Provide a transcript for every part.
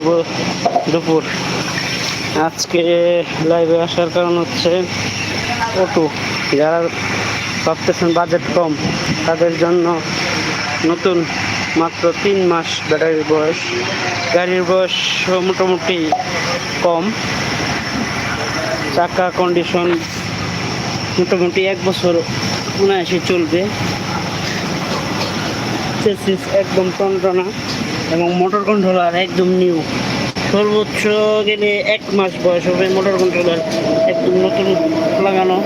দুপুর। আজকে লাইভে আসার কারণ হচ্ছে অটো, যারা ভাবতেছেন বাজেট কম তাদের জন্য নতুন মাত্র 3 মাস ব্যাটারির বয়স। গাড়ির বয়স মোটামুটি কম, চাকা কন্ডিশন মোটামুটি 1 বছর অনায়াসে চলবে। চেসিস একদম টনটনা এবং মোটর কন্ট্রোলার একদম নিউ। সর্বোচ্চ গেলে 1 মাস বয়স হবে মোটর কন্ট্রোলার, একদম নতুন লাগানো।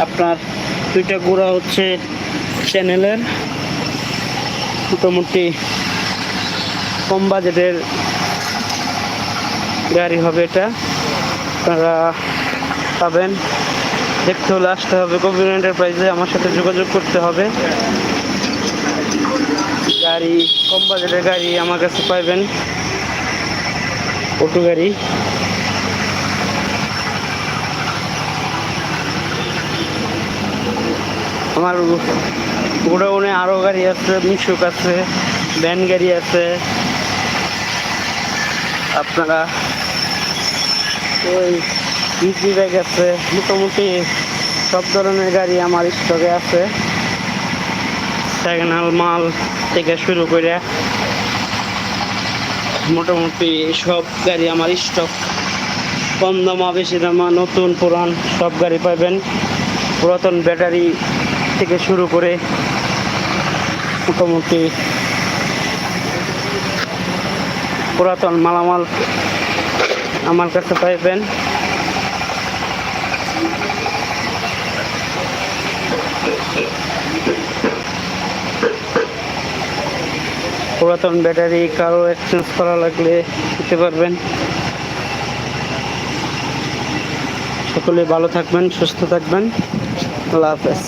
আপনার 2টা গোড়া হচ্ছে চ্যানেলের, মোটামুটি কম বাজেটের গাড়ি হবে এটা। আপনারা পাবেন, দেখতে হলে আসতে হবে কবির এন্টারপ্রাইজে, আমার সাথে যোগাযোগ করতে হবে। গাড়ি কম বাজেটের গাড়ি আমার কাছে পাইবেন, অটো গাড়ি। আমার গোডাউনে আরও গাড়ি আছে, মিশুক আছে, ভ্যান গাড়ি আছে। আপনারা ওই ইজি ব্যাগ আছে, মোটামুটি সব ধরনের গাড়ি আমার স্টকে আছে। সেকেন্ড হ্যান্ড মাল থেকে শুরু করে মোটামুটি সব গাড়ি আমার স্টক। কম দামা বেশি দামা নতুন পুরান সব গাড়ি পাবেন। পুরাতন ব্যাটারি থেকে শুরু করে মোটামুটি পুরাতন মালামাল আমার কাছে পাইবেন। পুরাতন ব্যাটারি কারো এক্সচেঞ্জ করা লাগলে দিতে পারবেন। সকলে ভালো থাকবেন, সুস্থ থাকবেন। আল্লাহ হাফেজ।